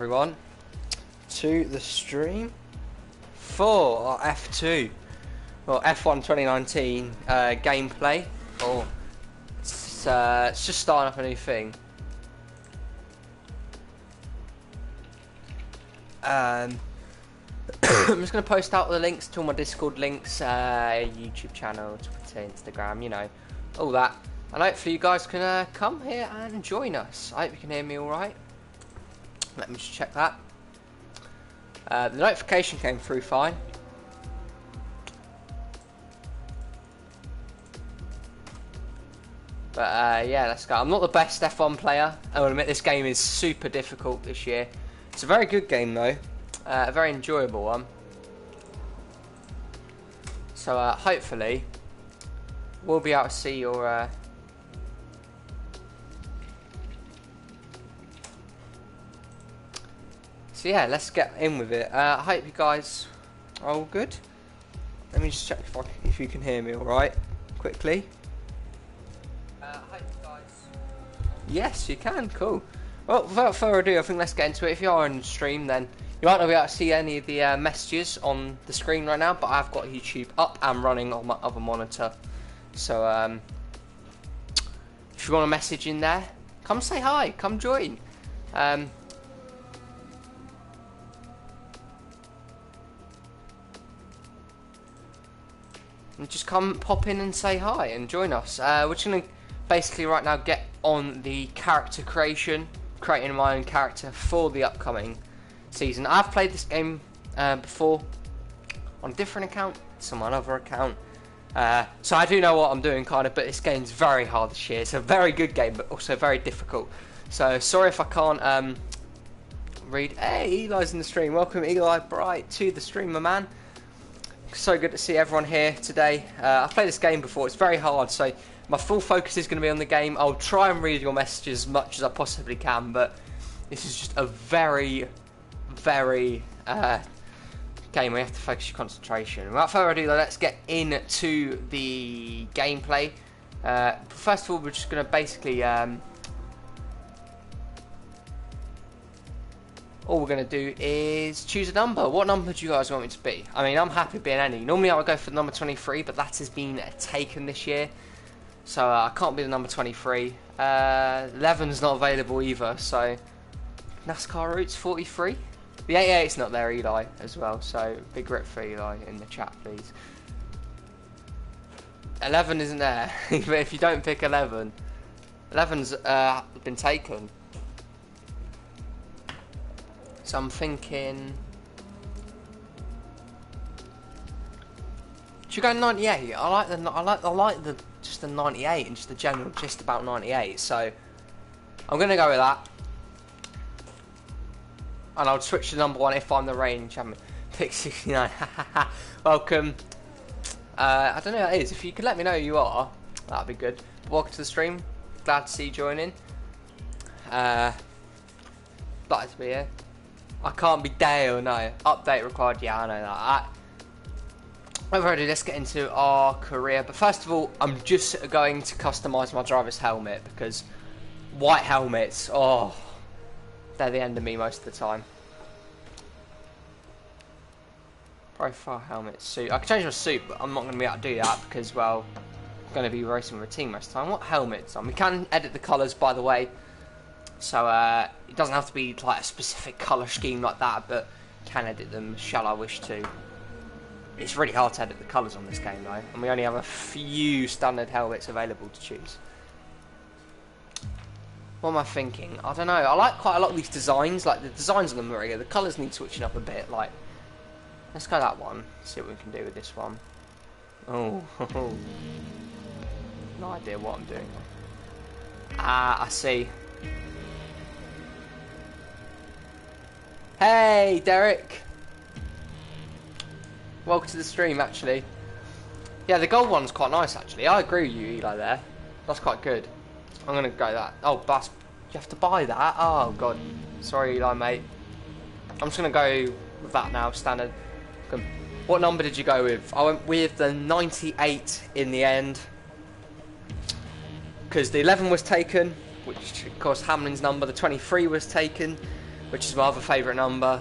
Everyone to the stream for F2 or F1 2019 gameplay. Or it's just starting up a new thing. I'm just going to post out the links to all my Discord links, YouTube channel, Twitter, Instagram, you know, all that, and hopefully you guys can come here and join us. I hope you can hear me all right. Let me just check that. The notification came through fine. But yeah, let's go. I'm not the best F1 player. I will admit this game is super difficult this year. It's a very good game though. A very enjoyable one. So hopefully we'll be able to see your so yeah, let's get in with it. I hope you guys are all good. Let me just check if you can hear me all right, quickly. Hope you guys. Yes, you can. Cool. Well, without further ado, I think let's get into it. If you are on the stream, then you might not be able to see any of the messages on the screen right now, but I've got YouTube up and running on my other monitor. So if you want a message in there, come say hi, come join. And just come pop in and say hi and join us. We're just going to basically right now get on the character creation, creating my own character for the upcoming season. I've played this game before on a different account, it's on my other account. So I do know what I'm doing kind of, but this game's very hard this year. It's a very good game, but also very difficult. So sorry if I can't read. Hey, Eli's in the stream. Welcome Eli Bright to the stream, my man. So good to see everyone here today. I've played this game before. It's very hard, so my full focus is going to be on the game. I'll try and read your messages as much as I possibly can, but this is just a very game where you have to focus your concentration. Without further ado, though, let's get into the gameplay. First of all, we're just going to basically all we're going to do is choose a number. What number do you guys want me to be? I mean, I'm happy being any. Normally I would go for the number 23, but that has been taken this year. So I can't be the number 23. 11's not available either, so NASCAR Roots 43. The 88's not there, Eli, as well, so big rip for Eli in the chat, please. 11 isn't there, even if you don't pick 11. 11's been taken. So I'm thinking, should we go 98? I like the just the 98 and just the general gist about 98. So I'm gonna go with that, and I'll switch to number 1 if I'm the reigning champion. Pick 69. Welcome. I don't know who that is. If you could let me know who you are, that'd be good. Welcome to the stream. Glad to see you joining. Glad to be here. I can't be Dale, no. Update required, yeah, I know that. Whatever I do, let's get into our career. But first of all, I'm just going to customise my driver's helmet, because white helmets, oh, they're the end of me most of the time. Profile helmet, suit. I can change my suit, but I'm not going to be able to do that because, well, I'm going to be racing with a team most of the time. What helmets on? We can edit the colours, by the way. So it doesn't have to be like a specific colour scheme like that, but can edit them shall I wish to. It's really hard to edit the colours on this game though, and we only have a few standard helmets available to choose. What am I thinking? I don't know. I like quite a lot of these designs. Like the designs on them are good. The colours need switching up a bit. Like, let's go that one. See what we can do with this one. Oh, no idea what I'm doing. I see. Hey, Derek. Welcome to the stream, actually. Yeah, the gold one's quite nice, actually. I agree with you, Eli, there. That's quite good. I'm going to go that. Oh, bus. You have to buy that? Oh, God. Sorry, Eli, mate. I'm just going to go with that now, standard. What number did you go with? I went with the 98 in the end. Because the 11 was taken, which of course Hamlin's number. The 23 was taken, which is my other favourite number.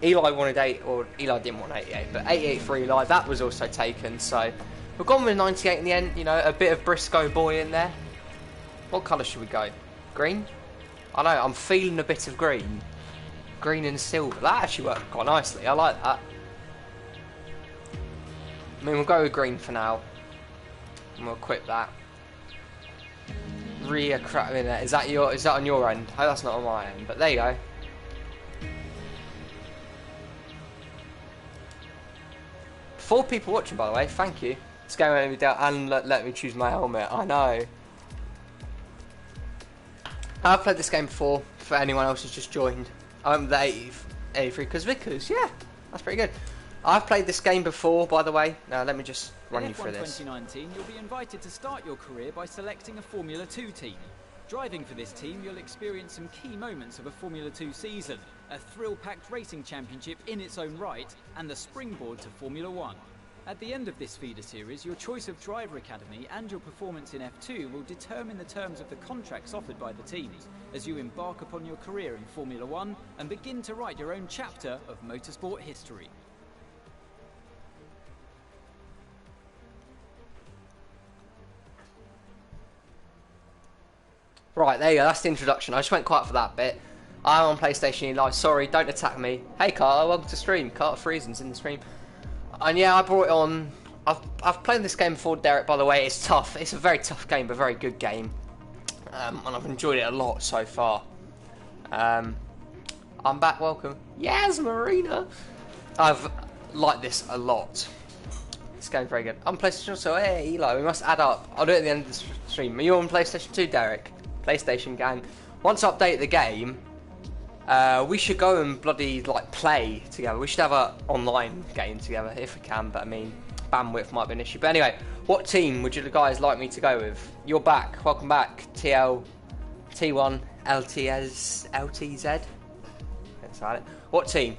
Eli wanted 8, or Eli didn't want 88, but 88 for Eli, that was also taken. So we've gone with 98 in the end. You know, a bit of Briscoe boy in there. What colour should we go? Green? I know, I'm feeling a bit of green. Green and silver. That actually worked quite nicely. I like that. I mean, we'll go with green for now. And we'll equip that. Rear crap in there. Is that on your end? Oh, that's not on my end, but there you go. Four people watching, by the way. Thank you. It's going to me down and let me choose my helmet. I know. I've played this game before. For anyone else who's just joined, I'm the 83 because yeah, that's pretty good. I've played this game before, by the way. Now let me just run you through this. In F1 2019, you'll be invited to start your career by selecting a Formula 2 team. Driving for this team, you'll experience some key moments of a Formula 2 season, a thrill-packed racing championship in its own right, and the springboard to Formula 1. At the end of this feeder series, your choice of driver academy and your performance in F2 will determine the terms of the contracts offered by the teams as you embark upon your career in Formula 1 and begin to write your own chapter of motorsport history. Right, there you go, that's the introduction. I just went quiet for that bit. I'm on PlayStation Live. Sorry, don't attack me. Hey Carter, welcome to stream. Carter Freezen's in the stream. And yeah, I brought it on. I've played this game before, Derek, by the way. It's tough. It's a very tough game, but a very good game. And I've enjoyed it a lot so far. I'm back, welcome. Yes, Marina! I've liked this a lot. This game's very good. I'm PlayStation, so hey, Eli, we must add up. I'll do it at the end of the stream. Are you on PlayStation 2, Derek? PlayStation gang. Once I update the game, we should go and bloody play together. We should have an online game together if we can, but I mean bandwidth might be an issue. But anyway, what team would you guys like me to go with? You're back. Welcome back. TL T1 LTZ. That's right. What team?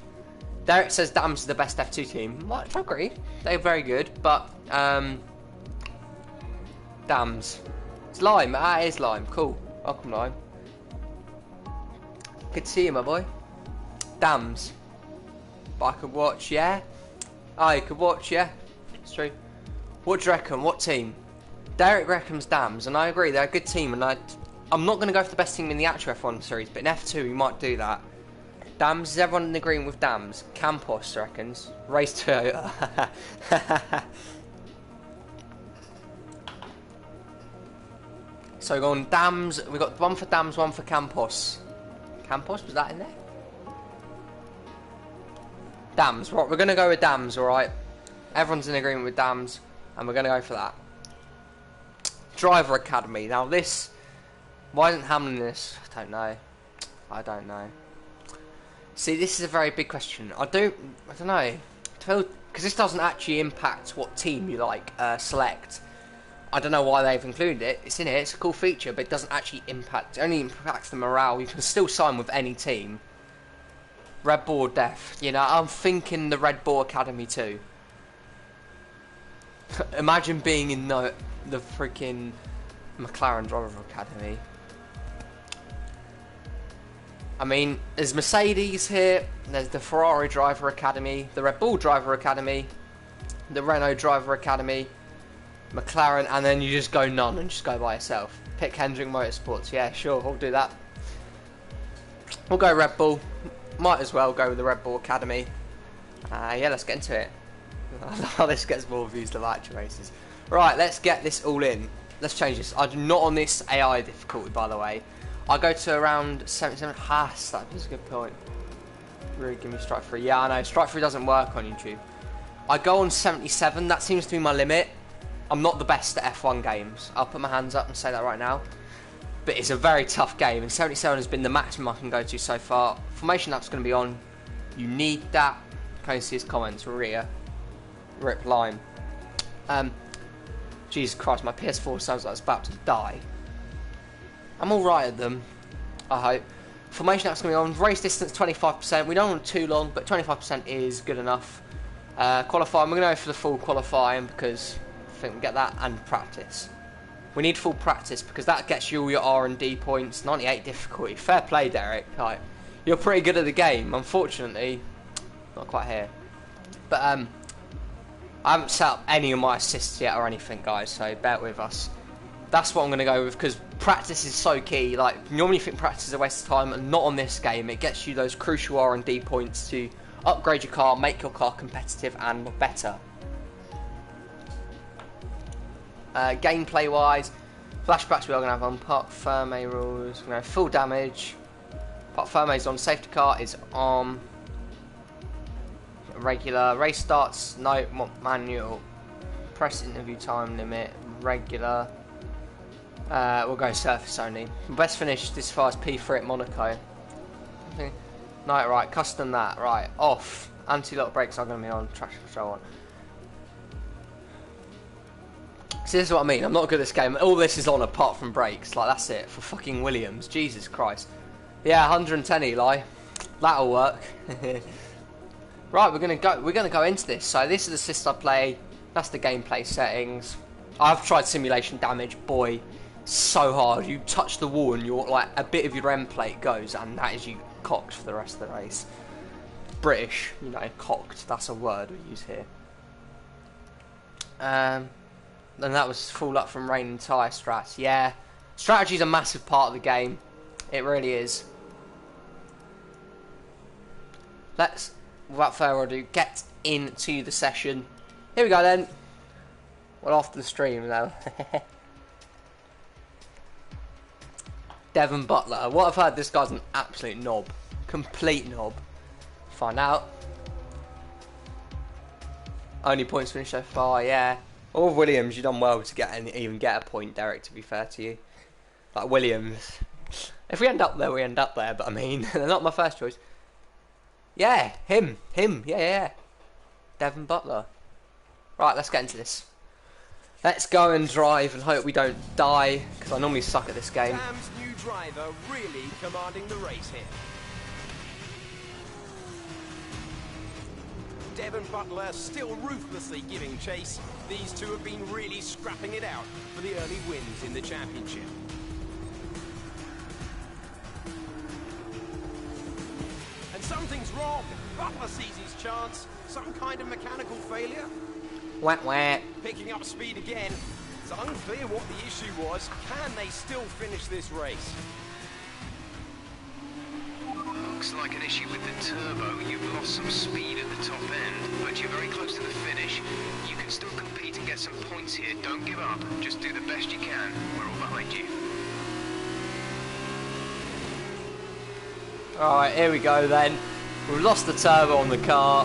Derek says Dams is the best F2 team. I agree. They're very good, but Dams. It's Lime. Ah, it is Lime. Cool. Welcome, Lime. Good to see you, my boy. Dams. But I could watch, yeah? Oh, you could watch, yeah? It's true. What do you reckon? What team? Derek reckons Dams, and I agree, they're a good team, and I'm not going to go for the best team in the actual F1 series, but in F2 we might do that. Dams, is everyone in agreement with Dams? Campos reckons. Race Toyota. So we're going Dams, we got one for Dams, one for Campos. Campos, was that in there? Dams, right, we're going to go with Dams, alright? Everyone's in agreement with Dams, and we're going to go for that. Driver Academy, now this, why isn't Hamlin in this? I don't know. See, this is a very big question. I don't know, because this doesn't actually impact what team you select. I don't know why they've included it. It's in here, it's a cool feature, but it doesn't actually impact, it only impacts the morale. You can still sign with any team. Red Bull or Def, you know, I'm thinking the Red Bull Academy too. Imagine being in the freaking McLaren Driver Academy. I mean, there's Mercedes here, there's the Ferrari Driver Academy, the Red Bull Driver Academy, the Renault Driver Academy, McLaren, and then you just go none and just go by yourself. Pick Hendrick Motorsports, yeah, sure, we'll do that. We'll go Red Bull. Might as well go with the Red Bull Academy. Yeah, let's get into it. I love how this gets more views than actual races. Right, let's get this all in. Let's change this. I'm not on this AI difficulty, by the way. I go to around 77. That was a good point. Really give me strike 3. Yeah, I know, strike 3 doesn't work on YouTube. I go on 77, that seems to be my limit. I'm not the best at F1 games. I'll put my hands up and say that right now. But it's a very tough game, and 77 has been the maximum I can go to so far. Formation app's going to be on. You need that. Can you see his comments? Rip Lime. Jesus Christ, my PS4 sounds like it's about to die. I'm alright at them, I hope. Formation app's going to be on. Race distance 25%. We don't want too long, but 25% is good enough. Qualifying, we're going to go for the full qualifying because I think we get that, and practice. We need full practice because that gets you all your R&D points. 98 difficulty. Fair play, Derek. Like, you're pretty good at the game. Unfortunately, not quite here. But I haven't set up any of my assists yet or anything, guys. So bear with us. That's what I'm going to go with because practice is so key. Like, normally you think practice is a waste of time, and not on this game. It gets you those crucial R&D points to upgrade your car, make your car competitive and better. Gameplay wise, flashbacks we are going to have on Park Ferme rules. We're going to have full damage. Park Ferme is on, safety car is on. Regular race starts, no manual. Press interview time limit, regular. We'll go surface only. Best finish this far is P3 at Monaco. Okay. No, right, custom that, right, off. Anti-lock brakes are going to be on, traction control on. See, this is what I mean. I'm not good at this game. All this is on apart from brakes. Like, that's it for fucking Williams. Jesus Christ. Yeah, 110 Eli. That'll work. Right, we're gonna go into this. So this is the assist I play. That's the gameplay settings. I've tried simulation damage. Boy, so hard. You touch the wall and you're like a bit of your end plate goes, and that is you cocked for the rest of the race. British, you know, cocked. That's a word we use here. And that was full up from rain and tyre strats. Yeah, strategy is a massive part of the game. It really is. Let's, without further ado, get into the session. Here we go then. Well, after the stream though. Devon Butler. What I've heard, this guy's an absolute knob. Complete knob. Find out. Only points finished so far, yeah. All Williams, you've done well to even get a point, Derek, to be fair to you. Like Williams. If we end up there, we end up there, but I mean, they're not my first choice. Yeah, him, yeah. Devon Butler. Right, let's get into this. Let's go and drive and hope we don't die, because I normally suck at this game. Sam's new driver really commanding the race here. Devon Butler still ruthlessly giving chase. These two have been really scrapping it out for the early wins in the championship. And something's wrong. Butler sees his chance. Some kind of mechanical failure. Wah. Picking up speed again. It's unclear what the issue was. Can they still finish this race? Looks like an issue with the turbo. You've lost some speed at the top end, but you're very close to the finish. You can still compete and get some points here. Don't give up. Just do the best you can. We're all behind you. Alright, here we go then. We've lost the turbo on the car.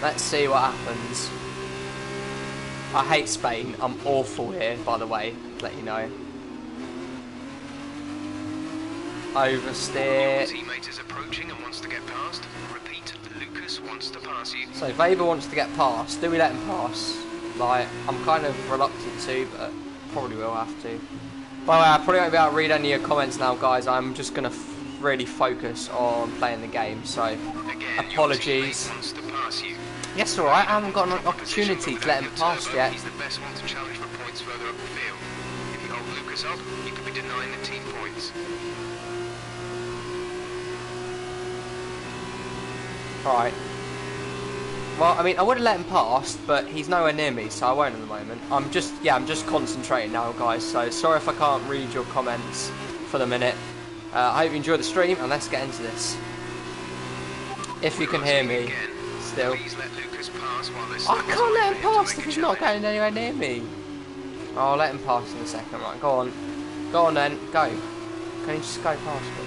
Let's see what happens. I hate Spain. I'm awful here, by the way. Let you know. Oversteer. Your teammate is approaching and wants to get past. Repeat, Lucas wants to pass you. So Weber wants to get past. Do we let him pass? Like, I'm kind of reluctant to, but probably will have to. By the way, I probably won't be able to read any of your comments now, guys. I'm just going to really focus on playing the game, so Again, apologies. Wants to pass you. Yes, alright, I haven't got an opportunity to let him pass yet. He's the best one to challenge for points further up the field. If you hold Lucas up, you could be denying the team points. Alright. Well, I mean, I would have let him pass, but he's nowhere near me, so I won't at the moment. I'm just concentrating now, guys, so sorry if I can't read your comments for the minute. I hope you enjoy the stream, and let's get into this. If you can hear me, still. I can't let him pass if he's not going anywhere near me. I'll let him pass in a second, right, go on. Go on then, go. Can you just go past me?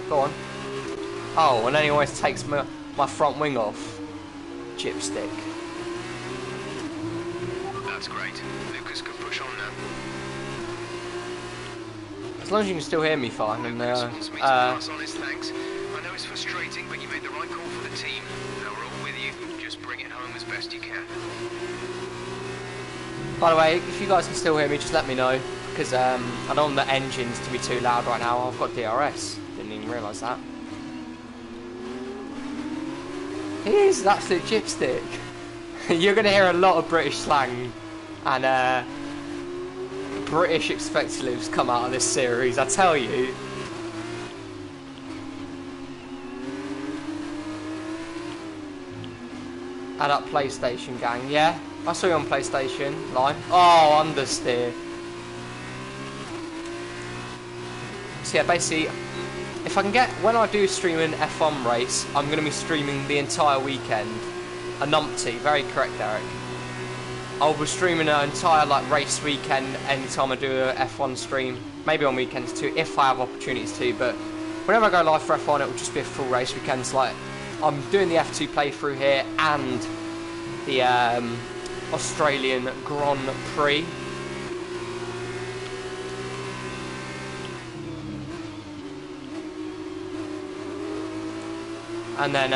Go on. Oh, and then he always takes my front wing off. Chipstick. That's great. Lucas can push on now. As long as you can still hear me fine, and Lucas wants me to pass on his thanks. I know it's frustrating, but you made the right call for the team. Now we're all with you. Just bring it home as best you can. by the way, if you guys can still hear me, just let me know, because I don't want the engines to be too loud right now. I've got DRS. Didn't even realise that. He is an absolute chipstick. You're going to hear a lot of British slang and British executives come out of this series, I tell you. Add up PlayStation gang, yeah. I saw you on PlayStation line. Oh, understeer. So yeah, basically, if I can get, when I do stream an F1 race, I'm going to be streaming the entire weekend. A numpty, very correct, Eric. I'll be streaming an entire like race weekend anytime I do a F1 stream. Maybe on weekends too, if I have opportunities to. But whenever I go live for F1, it will just be a full race weekend. So like, I'm doing the F2 playthrough here and the Australian Grand Prix. And then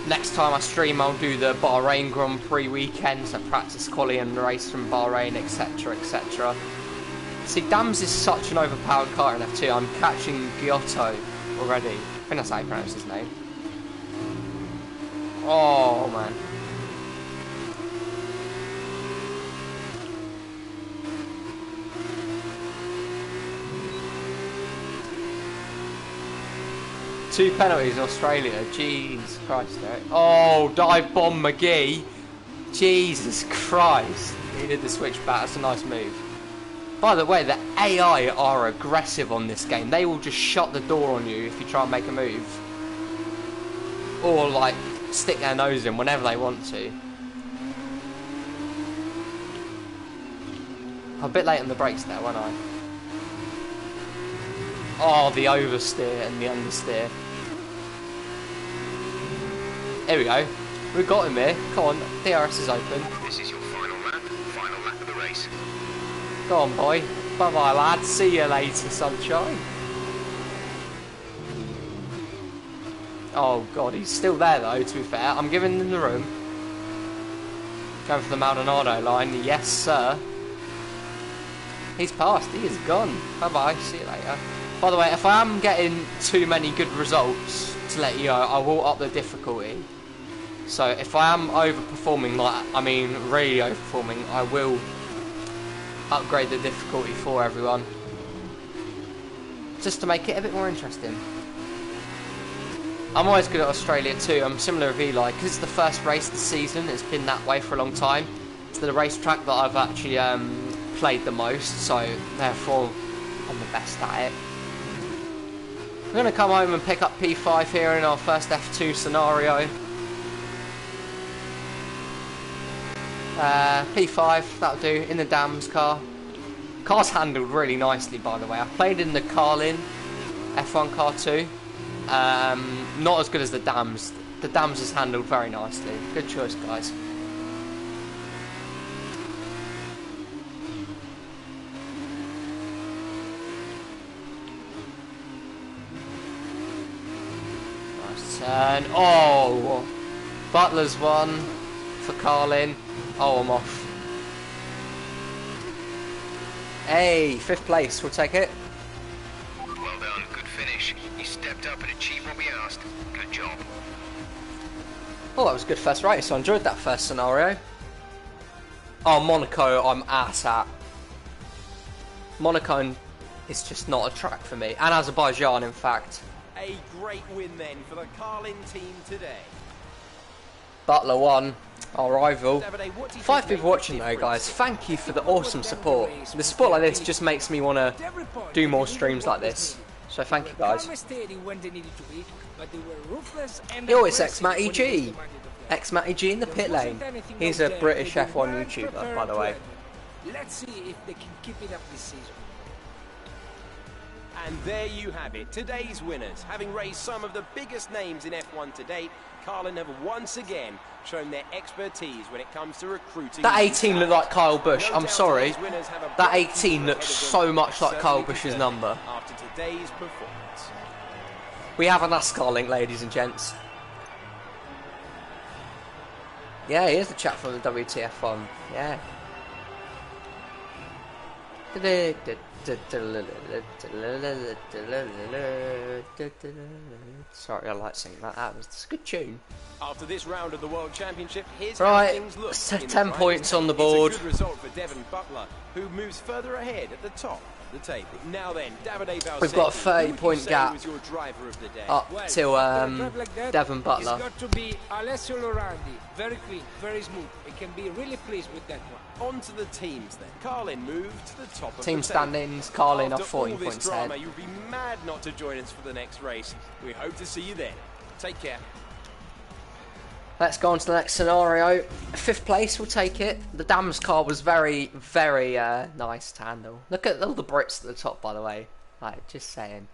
next time I stream, I'll do the Bahrain Grand Prix weekend, so practice quali and race from Bahrain, etc, etc. See, Dams is such an overpowered car in F2. I'm catching Giotto already. I think that's how you pronounce his name. Oh, man. Two penalties in Australia. Jesus Christ, Eric. Oh, dive bomb McGee. Jesus Christ. He did the switch back. That's a nice move. By the way, the AI are aggressive on this game. They will just shut the door on you if you try and make a move. Or, like, stick their nose in whenever they want to. I'm a bit late on the brakes there, wasn't I? Oh, the oversteer and the understeer. Here we go. We've got him here. Come on, DRS is open. This is your final lap of the race. Go on, boy. Bye-bye, lad. See you later, sunshine. Oh, God, he's still there, though, to be fair. I'm giving him the room. Going for the Maldonado line. Yes, sir. He's passed. He is gone. Bye-bye. See you later. By the way, if I am getting too many good results, to let you know, I will up the difficulty. So if I am overperforming, like, I mean really overperforming, I will upgrade the difficulty for everyone. Just to make it a bit more interesting. I'm always good at Australia too. I'm similar with Eli, because it's the first race of the season. It's been that way for a long time. It's the racetrack that I've actually played the most, so therefore I'm the best at it. We're going to come home and pick up P5 here in our first F2 scenario. P5, that'll do, in the Dams car. Car's handled really nicely, by the way. I played in the Carlin F1 car too. Not as good as the Dams. The Dams is handled very nicely. Good choice, guys. Turn. Oh, Butler's one for Carlin. Oh, I'm off. Hey, 5th place. We'll take it. Well done. Good finish. You stepped up and achieved what we asked. Good job. Oh, that was a good first race. I enjoyed that first scenario. Oh, Monaco, I'm ass at. Monaco is just not a track for me. And Azerbaijan, in fact. A great win then for the Carlin team today. Butler won, our rival. 5 people watching though, guys. Thank you for the awesome support. The support like this just makes me want to do more streams like this. So thank you, guys. Yo, it's X-Matty G. X-Matty G in the pit lane. He's a British F1 YouTuber, by the way. Let's see if they can keep it up this season. And there you have it, today's winners. Having raised some of the biggest names in F1 to date, Carlin have once again shown their expertise when it comes to recruiting. That 18 looked like Kyle Busch. I'm sorry. That 18 looks so much like Kyle Busch's number. After today's performance. We have a NASCAR link, ladies and gents. Yeah, here's the chat from the WTF1. Yeah. Sorry, I like singing that. It's a good tune. After this round of the World Championship, here's Right, how things look. so in the 10 drivers' points on the table. board. It's a good result for Devon Butler, who moves further ahead at the top of the table. Now then, Davide Valsecchi, We've got a 30-point who would you say gap was your driver of the day? up Well, till after a drive like that, Devon Butler. It's got to be Alessio Lorandi. Very clean, very smooth. It can be really pleased with that one. On to the teams then. Carlin moved to the top of Team the table. standings, Carlin After off 14 all this points drama, ahead. you'd be mad not to join us for the next race. We hope to see you then. Take care. Let's go on to the next scenario. 5th place, we'll take it. The Dams car was very, very nice to handle. Look at all the Brits at the top, by the way. Like, just saying.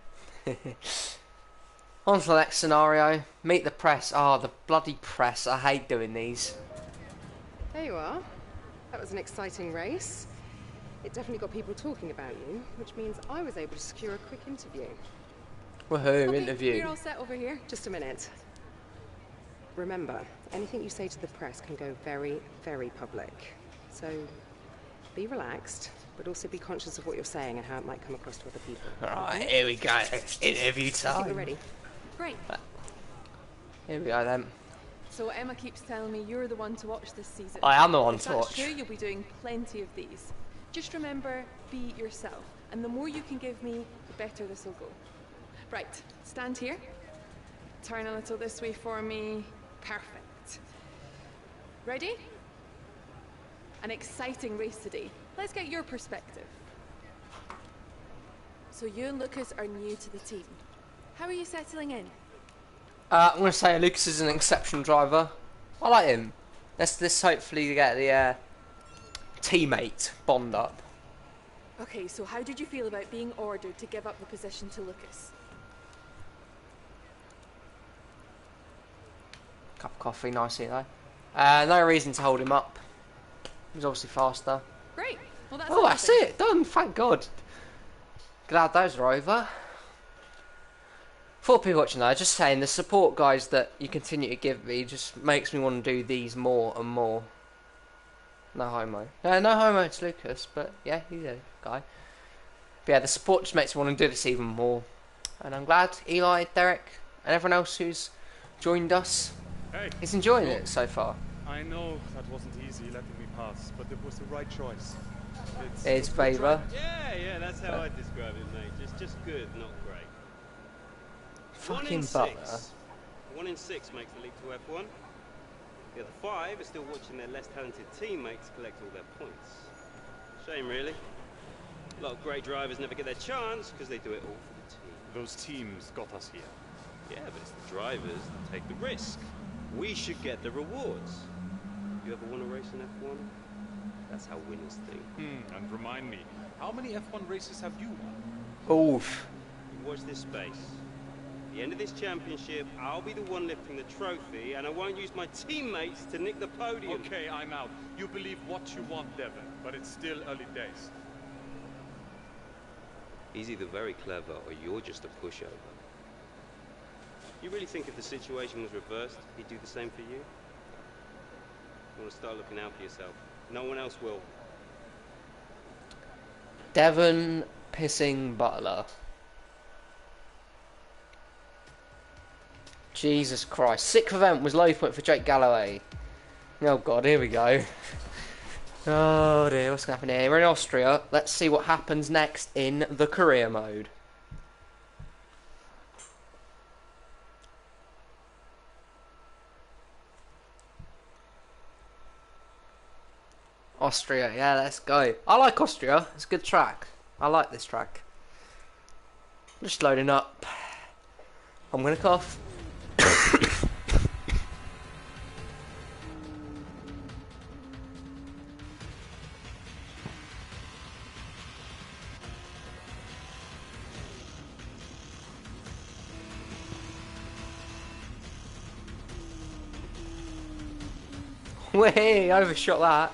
On to the next scenario. Meet the press. Oh, the bloody press. I hate doing these. There you are. That was an exciting race. It definitely got people talking about you, which means I was able to secure a quick interview. Woohoo, Okay, interview. You're all set over here. Just a minute. Remember, anything you say to the press can go very, very public. So be relaxed, but also be conscious of what you're saying and how it might come across to other people. Alright, here we go. Interview I think we're time. ready. Great. Here we go then. So Emma keeps telling me you're the one to watch this season. I am the one If to that's watch. true, you'll be doing plenty of these. Just remember, be yourself. And the more you can give me, the better this will go. Right, stand here. Turn a little this way for me. Perfect. Ready? An exciting race today. Let's get your perspective. So you and Lucas are new to the team. How are you settling in? I'm going to say Lucas is an exceptional driver. I like him. Let's hopefully get the teammate bond up. Okay, so how did you feel about being ordered to give up the position to Lucas? Cup of coffee, nicely though. No reason to hold him up. He's obviously faster. Great. Well, that's Oh, that's amazing. it. Done. Thank God. Glad those are over. For people watching though, just saying the support guys that you continue to give me just makes me want to do these more and more. No homo. No homo to Lucas, but yeah, he's a guy. But yeah, the support just makes me want to do this even more. And I'm glad Eli, Derek, and everyone else who's joined us is enjoying it so far. I know that wasn't easy letting me pass, but it was the right choice. It's favour. Yeah, that's how I describe it, mate. Just good, not great. Fucking Butler. 1 in 6 makes the leap to F1. The other 5 are still watching their less talented teammates collect all their points. Shame, really. A lot of great drivers never get their chance because they do it all for the team. Those teams got us here. Yeah, but it's the drivers that take the risk. We should get the rewards. You ever want to race in F1? That's how winners think. And remind me, how many F1 races have you won? Oof. You watch this space. At the end of this championship, I'll be the one lifting the trophy, and I won't use my teammates to nick the podium. Okay, I'm out. You believe what you want, Devon, but it's still early days. He's either very clever or you're just a pushover. You really think if the situation was reversed, he'd do the same for you? You want to start looking out for yourself. No one else will. Devon pissing Butler. Jesus Christ. 6th event was low point for Jake Galloway. Oh God, here we go. Oh dear, what's going to happen here? We're in Austria. Let's see what happens next in the career mode. Austria, yeah, let's go. I like Austria. It's a good track. I like this track. Just loading up. I'm gonna cough. Way overshot that.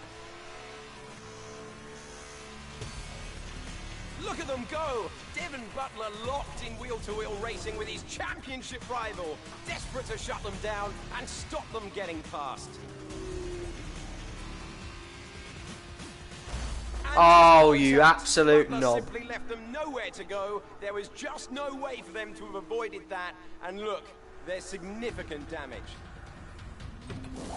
Look at them go! Devon Butler locked in wheel-to-wheel racing with his championship rival, desperate to shut them down and stop them getting past. Oh, you absolute Butler knob. simply left them nowhere to go. There was just no way for them to have avoided that. And look, there's significant damage.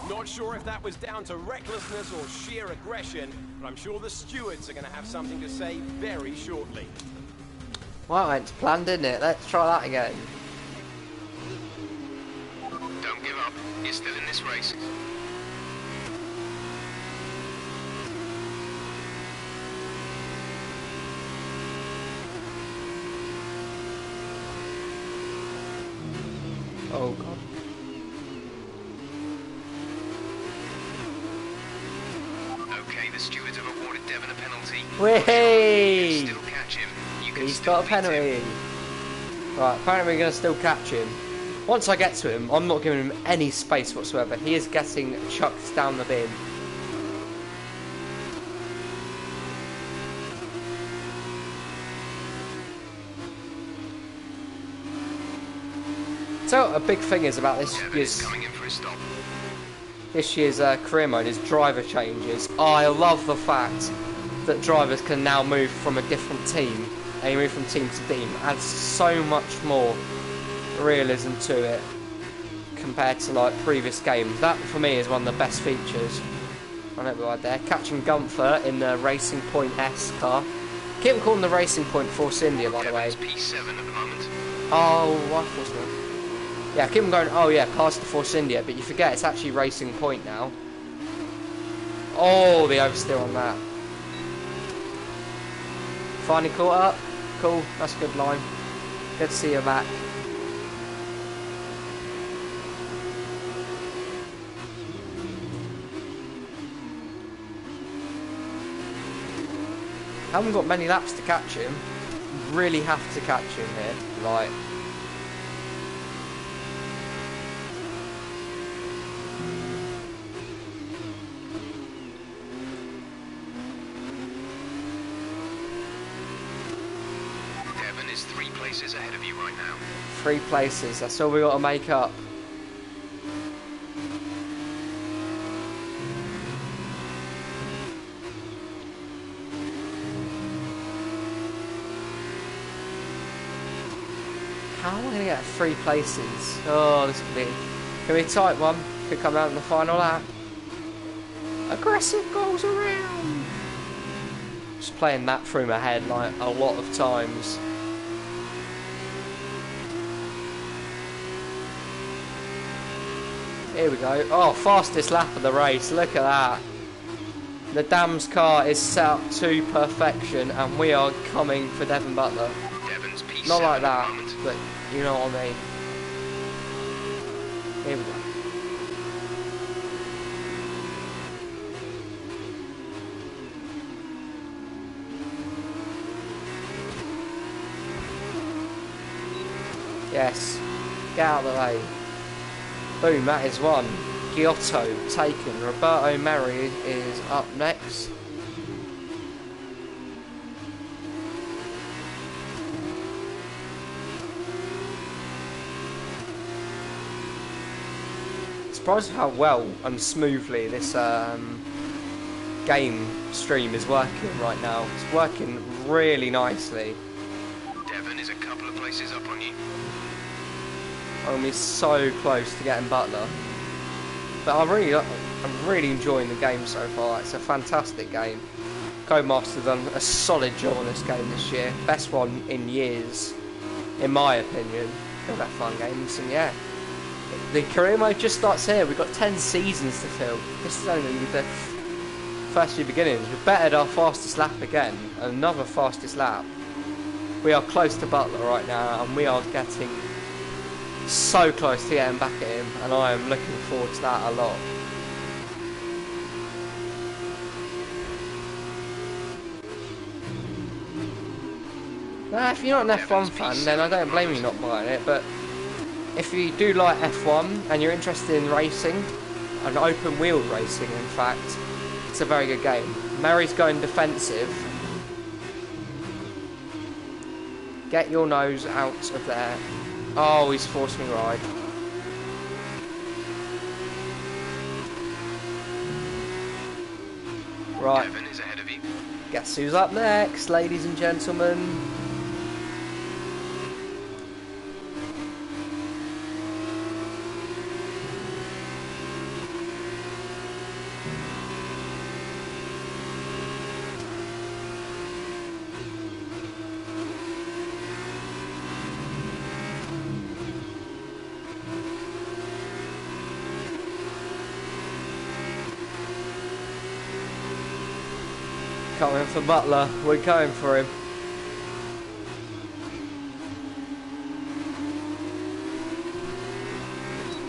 Not sure if that was down to recklessness or sheer aggression, but I'm sure the stewards are going to have something to say very shortly. Well, it's planned, didn't it? Let's try that again. Don't give up. You're still in this race. Oh, God. Okay, the stewards have awarded Devon a penalty. Whee! Still catch him. You can He's still got a beat penalty. him. Right, apparently we're going to still catch him. Once I get to him, I'm not giving him any space whatsoever. He is getting chucked down the bin. So a big thing is about this Devon year's is coming in for a stop. career mode is driver changes. I love the fact that drivers can now move from a different team. They move from team to team. Adds so much more realism to it compared to like previous games. That for me is one of the best features. I know right there. Catching Gunther in the Racing Point S car. Keep calling the Racing Point Force India, by the way. Devon's P7 at the moment. Oh, what Force India? Yeah, keep on going. Oh yeah, past the Force India, but you forget it's actually Racing Point now. Oh, the oversteer on that. Finally caught up. Cool, that's a good line. Good to see you back. Haven't got many laps to catch him. Really have to catch him here. Like. Devon is 3 places ahead of you right now. 3 places, that's all we got to make up. How am I going to get 3 places? Oh, this could be a tight one. Could come out in the final lap. Aggressive goes around. Just playing that through my head like a lot of times. Here we go. Oh, fastest lap of the race. Look at that. The Dams car is set up to perfection, and we are coming for Devon Butler. Devon's P7 Not like at the that, moment. but you know what I mean. Here we go. Yes. Get out of the way. Boom, that is one. Giotto taken. Roberto Meri is up next. Surprised how well and smoothly this game stream is working right now. It's working really nicely. Devon is a couple of places up on you. I'm so close to getting Butler, but I'm really enjoying the game so far. It's a fantastic game. Codemaster's done a solid job on this game this year. Best one in years, in my opinion. Good F1 games, and yeah, the career mode just starts here. We've got 10 seasons to fill. This is only the first few beginnings. We've bettered our fastest lap again, another fastest lap. We are close to Butler right now, and we are getting so close to getting back at him, and I am looking forward to that a lot. Now, if you're not an F1 fan, then I don't blame you not buying it, but if you do like F1 and you're interested in racing, and open wheel racing in fact, it's a very good game. Meri's going defensive. Get your nose out of there. Oh, he's forced me wide. Right. Devon is ahead of you. Guess who's up next, ladies and gentlemen? Coming for Butler. We're going for him.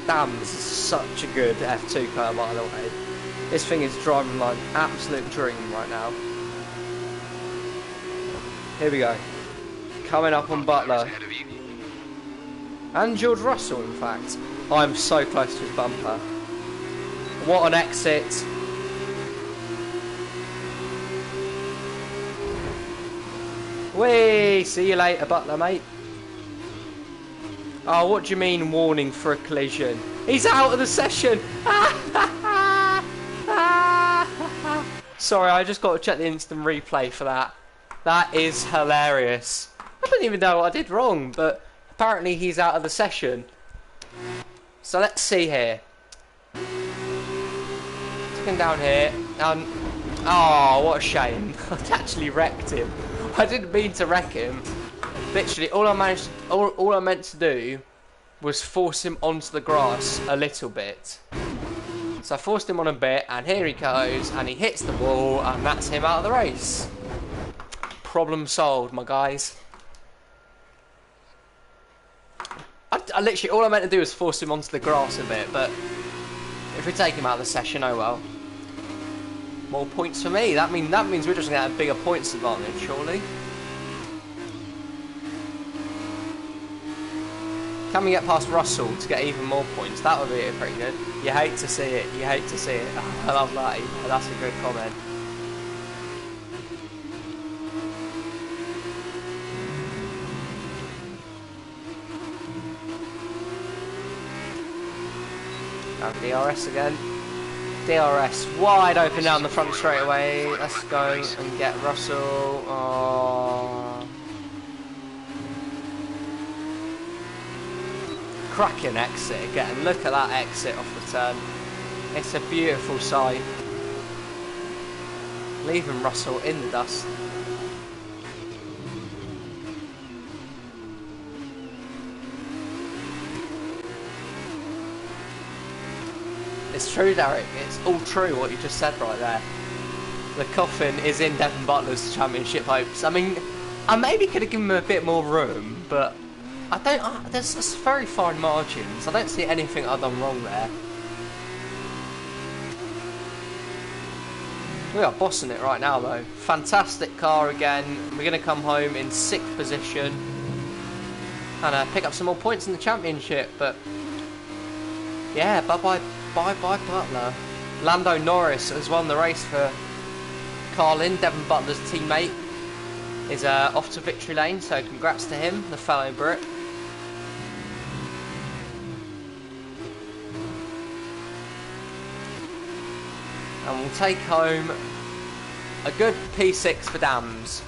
Damn, this is such a good F2 car, by the way. This thing is driving like an absolute dream right now. Here we go. Coming up on Butler. And George Russell, in fact. I'm so close to his bumper. What an exit. Whee! See you later, Butler, mate. Oh, what do you mean, warning for a collision? He's out of the session! Sorry, I just got to check the instant replay for that. That is hilarious. I don't even know what I did wrong, but apparently he's out of the session. So let's see here. Looking down here. Oh, what a shame. I actually wrecked him. I didn't mean to wreck him. Literally, all I meant to do was force him onto the grass a little bit. So I forced him on a bit, and here he goes, and he hits the wall, and that's him out of the race. Problem solved, my guys. I literally, all I meant to do was force him onto the grass a bit, but if we take him out of the session, oh well. More points for me. That means we're just going to have a bigger points advantage, surely. Can we get past Russell to get even more points? That would be pretty good. You hate to see it. You hate to see it. Oh, I love that. That's a good comment. Have DRS again. DRS wide open down the front straight away. Let's go and get Russell. Oh. Cracking exit again. Look at that exit off the turn. It's a beautiful sight. Leaving Russell in the dust. It's true, Derek. It's all true what you just said right there. The coffin is in Devon Butler's championship hopes. I mean, I maybe could have given him a bit more room, but I don't. There's very fine margins. I don't see anything I've done wrong there. We are bossing it right now, though. Fantastic car again. We're going to come home in 6th position and pick up some more points in the championship. But yeah, bye Butler. Lando Norris has won the race for Carlin. Devon Butler's teammate is off to victory lane, so congrats to him, the fellow Brit. And we'll take home a good P6 for Dams.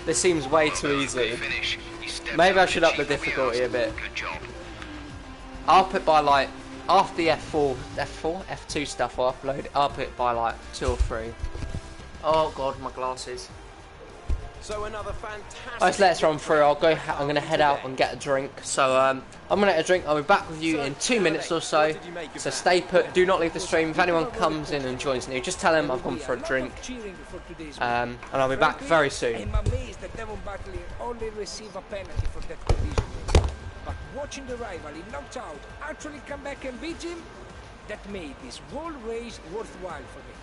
This seems way too easy. Maybe I should up the difficulty a bit. I'll put by like after the F2 stuff I upload, I'll put it by like 2 or 3. Oh god, my glasses. So another fantastic. Right, let's run through. I'm going to head out and get a drink. So I'm going to get a drink. I'll be back with you in 2 minutes or so. So stay put. Do not leave the stream. If anyone comes in and joins me, just tell them I've gone for a drink. And I'll be back very soon. I'm amazed that Devon Butler only received a penalty for that collision. But watching the rival he knocked out actually come back and beat him, that made this whole race worthwhile for me.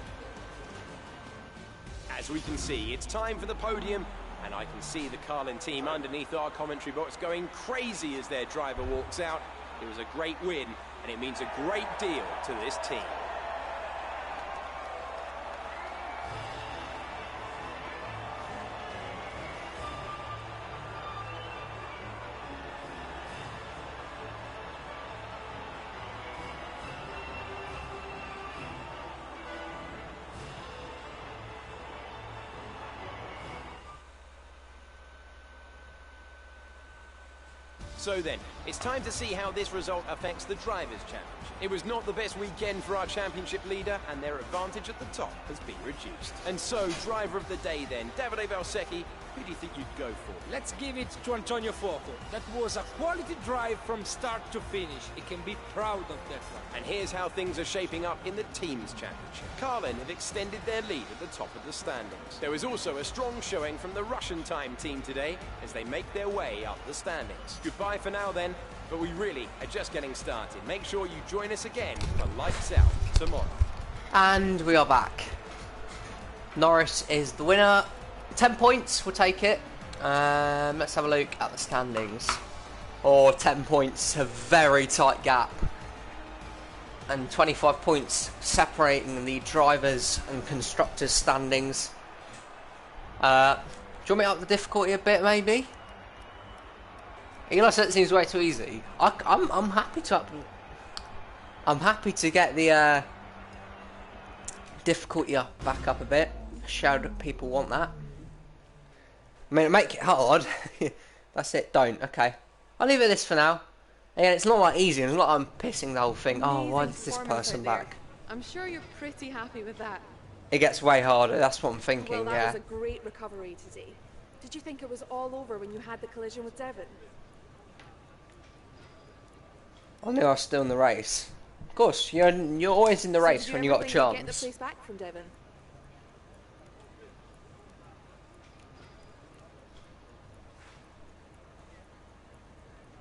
As we can see, it's time for the podium, and I can see the Carlin team underneath our commentary box going crazy as their driver walks out. It was a great win, and it means a great deal to this team. So then, it's time to see how this result affects the Drivers' Championship. It was not the best weekend for our championship leader, and their advantage at the top has been reduced. And so, driver of the day then, Davide Valsecchi, who do you think you'd go for? Let's give it to Antonio Fuoco. That was a quality drive from start to finish. He can be proud of that one. And here's how things are shaping up in the Teams' Championship. Carlin have extended their lead at the top of the standings. There was also a strong showing from the Russian time team today as they make their way up the standings. Goodbye for now then, but we really are just getting started. Make sure you join us again for Lights Out tomorrow. And we are back. Norris is the winner. 10 points, we'll take it. Let's have a look at the standings. 10 points, a very tight gap. And 25 points separating the drivers and constructors standings. Do you want me to up the difficulty a bit, maybe? Eli said it seems way too easy. I'm happy to up. I'm happy to get the difficulty back up a bit. Show that people want that. I mean, make it hard. That's it. Don't. Okay. I'll leave it at this for now. Again, it's not that easy. It's not like I'm pissing the whole thing. Oh, why is this person back? I'm sure you're pretty happy with that. It gets way harder. That's what I'm thinking. Well, yeah. that was a great recovery today. Did you think it was all over when you had the collision with Devon? I knew I was still in the race. Of course, you're always in the race when you got a chance. Get the place back from Devon?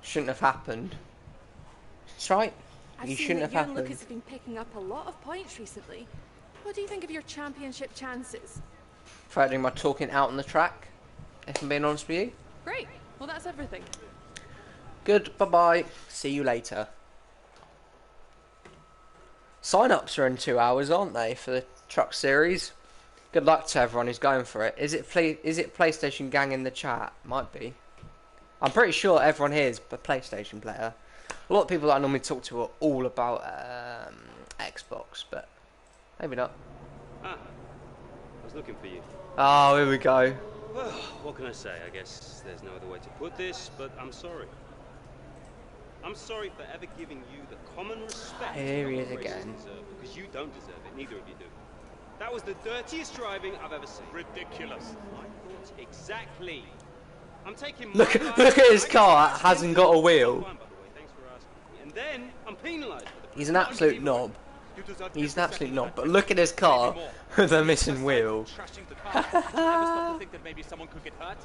Shouldn't have happened. That's right. You shouldn't have happened. Lucas have been picking up a lot of points recently. What do you think of your championship chances? Furthering my talking out on the track, if I'm being honest with you. Great. Well, that's everything. Good. Bye-bye. See you later. Sign-ups are in 2 hours, aren't they, for the truck series? Good luck to everyone who's going for it. Is it PlayStation Gang in the chat? Might be. I'm pretty sure everyone here is a PlayStation player. A lot of people that I normally talk to are all about Xbox, but maybe not. Ah, I was looking for you. Oh, here we go. Well, what can I say? I guess there's no other way to put this, but I'm sorry. I'm sorry for ever giving you the common respect Here he is racers again. deserve, because you don't deserve it. Neither of you do. That was the dirtiest driving I've ever seen. Ridiculous. My thoughts exactly. I'm taking Look at his car. It hasn't got a wheel. Thanks for asking me. And then I'm penalised for the He's an absolute knob. He's an absolute knob. But look at his car with a missing wheel. Trashing the car. Ever stop to think that maybe someone could get hurt?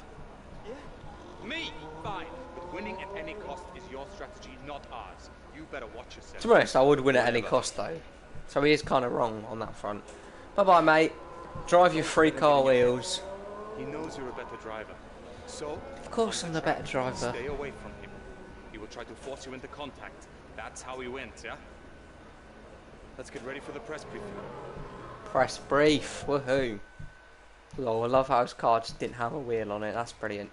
Yeah. Me. Fine, but winning at any cost is your strategy, not ours. You better watch yourself. To be honest, I would win at any cost though. So he is kind of wrong on that front. Bye bye, mate. Drive your 3-car wheels. He knows you're a better driver. So, Of course I'm the better driver. stay away from him. He will try to force you into contact. That's how he wins, yeah? Let's get ready for the press briefing. Press brief. Woohoo. Lol, I love how his car just didn't have a wheel on it. That's brilliant.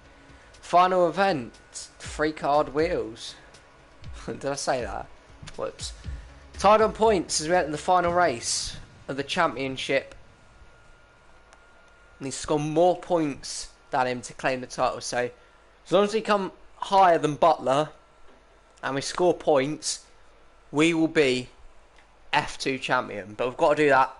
Final event. 3-card wheels. Did I say that? Whoops. Tied on points as we enter the final race of the championship. Needs to score more points than him to claim the title. So as long as we come higher than Butler and we score points, we will be F2 champion. But we've got to do that,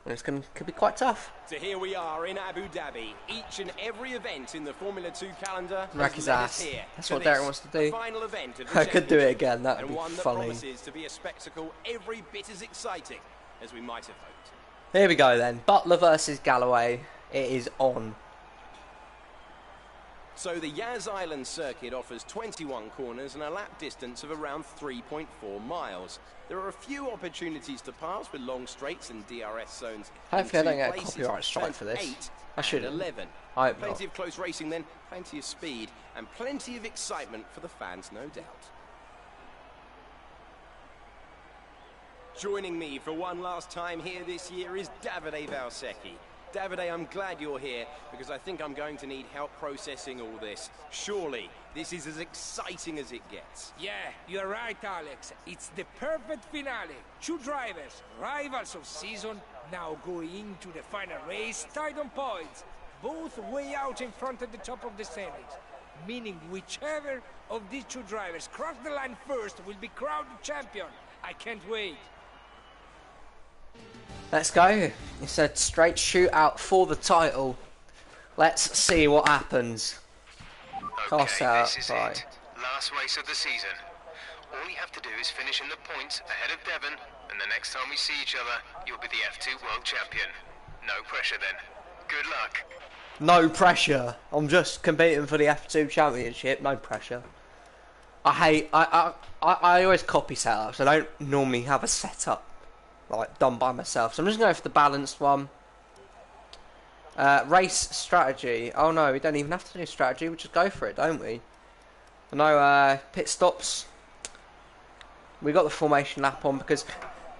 and it's could be quite tough. So here we are in Abu Dhabi. Each and every event in the Formula 2 calendar Rack has his led ass. us here. That's to what this, Derek wants to do. the final event of the I could do it championship, again. That would and be one that funny. promises to be a spectacle every bit as exciting as we might have hoped. Here we go then. Butler versus Galloway. It is on. So the Yas Island circuit offers 21 corners and a lap distance of around 3.4 miles. There are a few opportunities to pass with long straights and DRS zones. Hopefully I in don't two get a places, copyright strike both for this. 8 I shouldn't. and 11. I hope Plenty not. of close racing then, plenty of speed, and plenty of excitement for the fans, no doubt. Joining me for one last time here this year is Davide Valsecchi. Davide, I'm glad you're here because I think I'm going to need help processing all this. Surely, this is as exciting as it gets. Yeah, you're right, Alex. It's the perfect finale. Two drivers, rivals of season, now going into the final race, tied on points. Both way out in front at the top of the standings. meaning whichever of these two drivers cross the line first will be crowned champion. I can't wait. Let's go. It's a straight shootout for the title. Let's see what happens. Okay, this is it. Last race of the season. All you have to do is finish in the points ahead of Devon, and the next time we see each other, you'll be the F2 World Champion. No pressure then. Good luck. No pressure. I'm just competing for the F2 Championship. No pressure. I always copy setups. I don't normally have a setup like done by myself. So I'm just going for the balanced one. Race strategy. Oh no, we don't even have to do strategy. We just go for it, don't we? No pit stops. We got the formation lap on because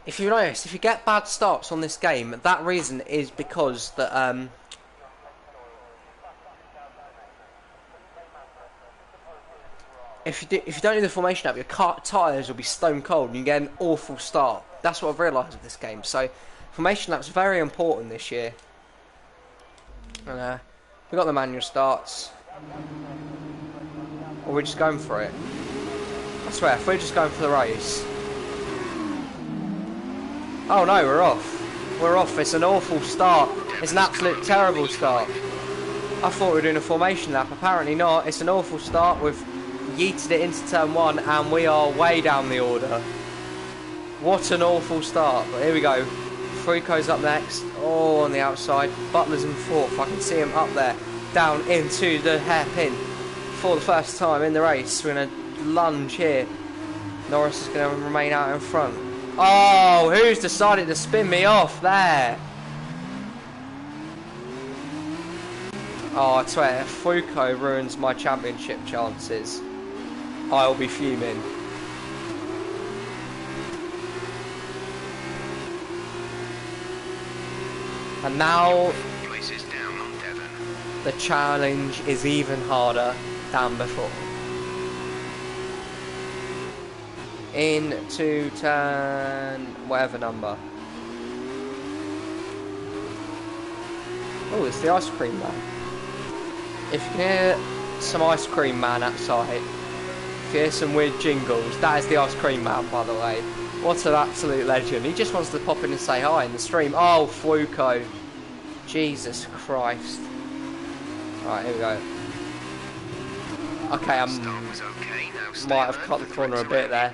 if you notice, if you get bad starts on this game, that reason is because that if you don't do the formation lap, your car tyres will be stone cold and you get an awful start. That's what I've realised with this game. So formation lap's very important this year. And we got the manual starts. Or we're just going for it. I swear, if we're just going for the race. Oh no, we're off. We're off. It's an awful start. It's an absolute terrible start. I thought we were doing a formation lap. Apparently not. It's an awful start. We've yeeted it into turn 1 and we are way down the order. What an awful start. But here we go. Fuiko's up next. Oh, on the outside. Butler's in 4th. I can see him up there. Down into the hairpin. For the first time in the race. We're going to lunge here. Norris is going to remain out in front. Oh, who's decided to spin me off there? Oh, I swear, if Fuiko ruins my championship chances, I'll be fuming. And now the challenge is even harder than before. Into turn whatever number. Oh, it's the ice cream man. If you can hear some ice cream man outside, if you hear some weird jingles, that is the ice cream man, by the way. What an absolute legend. He just wants to pop in and say hi in the stream. Oh, Fuiko. Jesus Christ. Right, here we go. Okay, I might have cut the corner a bit there.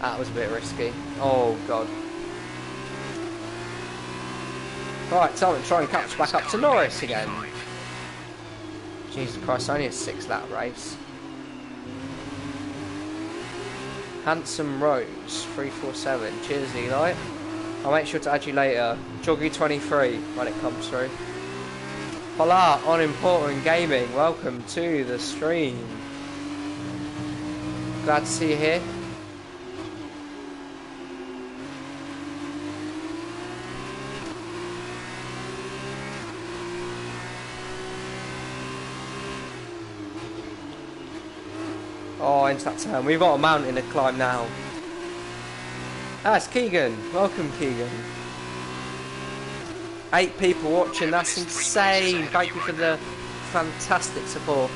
That was a bit risky. Oh, God. Right, time to try and catch back up to Norris again. Jesus Christ, only a 6-lap race. Handsome Rose, 347. Cheers, Eli. I'll make sure to add you later. Joggy23 when it comes through. Hola, on Important Gaming. Welcome to the stream. Glad to see you here. Oh, into that turn. We've got a mountain to climb now. Ah, it's Keegan. Welcome, Keegan. 8 people watching. That's insane. Thank you for the fantastic support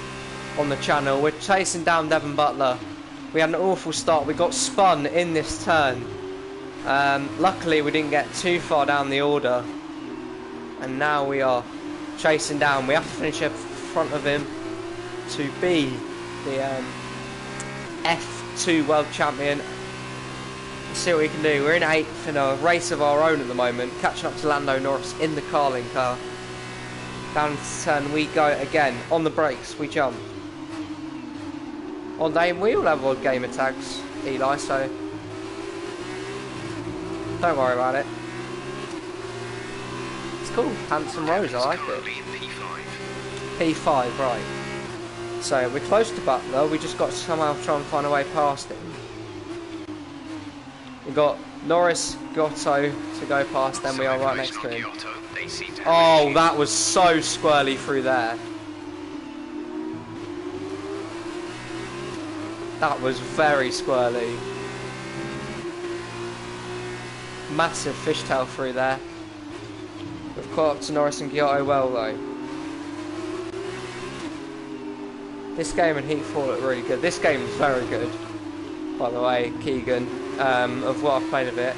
on the channel. We're chasing down Devon Butler. We had an awful start. We got spun in this turn. Luckily, we didn't get too far down the order. And now we are chasing down. We have to finish in front of him to be the F2 World Champion. Let's see what we can do. We're in 8th in a race of our own at the moment, catching up to Lando Norris in the Carling car. Down to turn we go again. On the brakes, we jump. On aim, we all have odd gamer tags, Eli, so don't worry about it. It's cool. Handsome Rose, I like it. P5, right. So we're close to Butler, we just got to somehow try and find a way past him. We've got Norris, Gotto to go past, then we are right next to him. Oh, that was so squirrely through there. That was very squirrely. Massive fishtail through there. We've caught up to Norris and Giotto well though. This game and Heat 4 look really good. This game is very good, by the way, Keegan, of what I've played of it.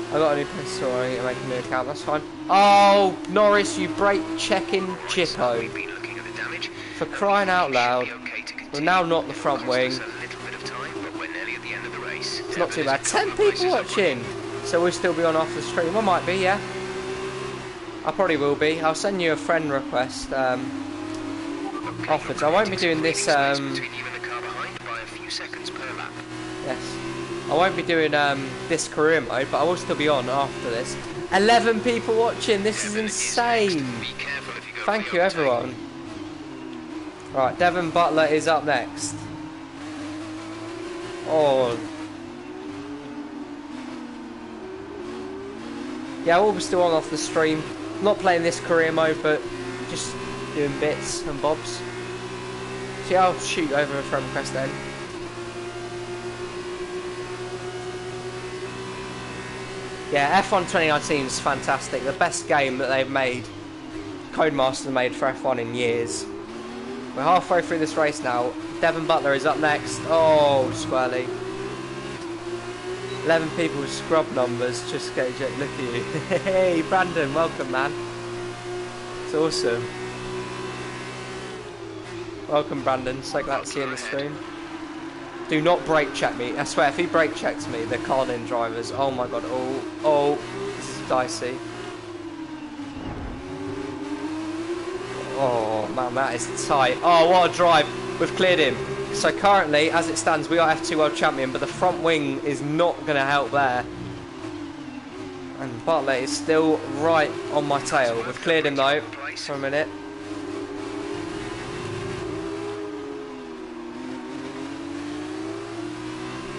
I got a new pistol, I need to make a new account, that's fine. Oh, Norris, you brake checking chippo. For crying out loud. We're now not the front wing. It's not too bad. 10 people watching! So we'll still be on after the stream. I might be, yeah. I probably will be. I'll send you a friend request afterwards. I won't be doing this. Yes. I won't be doing this career mode, but I will still be on after this. 11 people watching. This is insane. Thank you, everyone. Right, Devon Butler is up next. Oh. Yeah, we'll be still on off the stream. Not playing this career mode, but just doing bits and bobs. So yeah, I'll shoot over a friend request then. Yeah, F1 2019 is fantastic. The best game that they've made, Codemasters made for F1 in years. We're halfway through this race now. Devon Butler is up next. Oh, squarely. 11 people with scrub numbers. Just go, look at you. Hey, Brandon, welcome, man. It's awesome. Welcome, Brandon. So glad to see you in the stream. Do not brake check me. I swear, if he brake checks me, they're card-in drivers. Oh my god. Oh, this is dicey. Oh man, that is tight. Oh, what a drive. We've cleared him. So currently, as it stands, we are F2 World Champion, but the front wing is not going to help there. And Butler is still right on my tail. We've cleared him though, for a minute.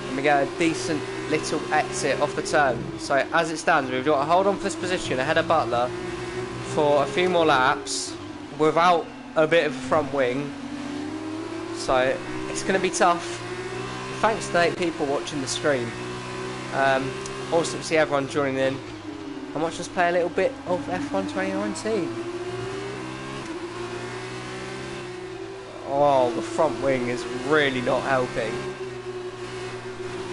And we get a decent little exit off the turn. So as it stands, we've got to hold on for this position ahead of Butler for a few more laps without a bit of a front wing. So it's going to be tough. Thanks to 8 people watching the stream. Awesome to see everyone joining in. I might just play a little bit of F1 2019. Oh, the front wing is really not helping.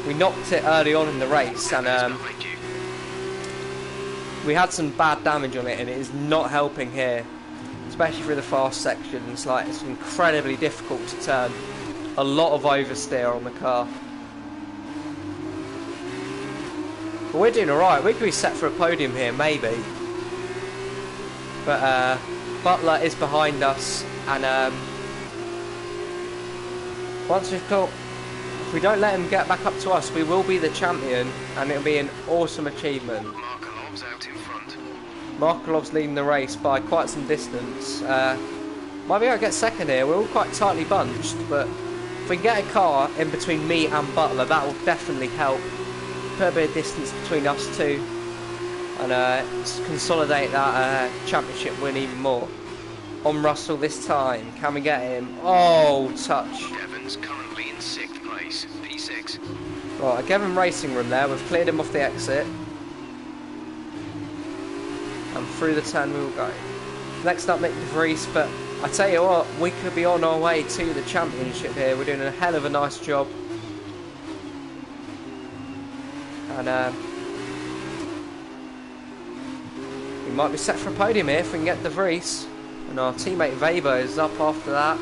We knocked it early on in the race and we had some bad damage on it, and it is not helping here. Especially through the fast sections, like it's incredibly difficult to turn. A lot of oversteer on the car. But we're doing alright, we could be set for a podium here, maybe. But Butler is behind us, and once we've caught, if we don't let him get back up to us, we will be the champion, and it'll be an awesome achievement. Markelov's out in front. Markelov's leading the race by quite some distance. Might be able to get second here. We're all quite tightly bunched, but if we can get a car in between me and Butler, that will definitely help. Put a bit of distance between us two, and consolidate that championship win even more. On Russell this time. Can we get him? Oh, touch. Devon's currently in 6th place, P6. Right, a Gavin Racing Room there. We've cleared him off the exit. And through the turn we will go. Next up, Nick de Vries, but I tell you what, we could be on our way to the championship here. We're doing a hell of a nice job. And we might be set for a podium here if we can get de Vries. And our teammate Weber is up after that.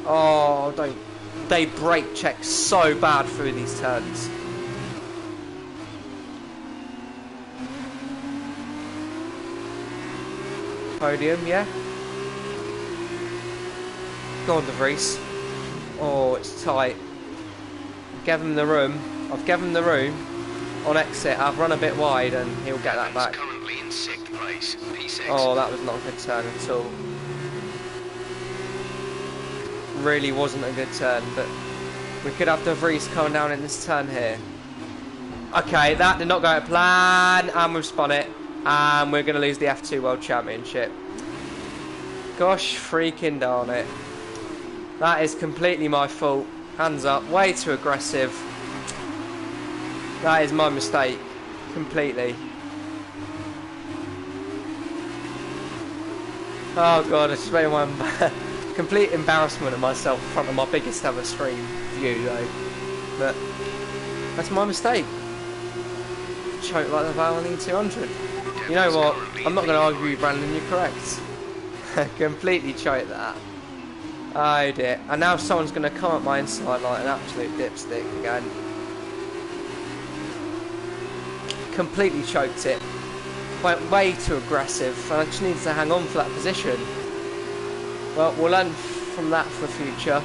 Oh, don't. They brake check so bad through these turns. Podium, yeah. Go on, de Vries. Oh, it's tight. Give him the room. I've given him the room on exit. I've run a bit wide, and he'll get that back. Currently in 6th place, P6. Oh, that was not a good turn at all. Really wasn't a good turn, but we could have de Vries coming down in this turn here. Okay, that did not go to plan, and we've spun it. And we're going to lose the F2 World Championship. Gosh freaking darn it. That is completely my fault. Hands up. Way too aggressive. That is my mistake. Completely. Oh god, I just made one complete embarrassment of myself in front of my biggest ever stream view though. But that's my mistake. Choke like the Valentine 200. You know what? I'm not going to argue with you, Brandon, you're correct. Completely choked that. Oh dear. And now someone's going to come up my inside like an absolute dipstick again. Completely choked it. Went way too aggressive, and I just needed to hang on for that position. Well, we'll learn from that for the future.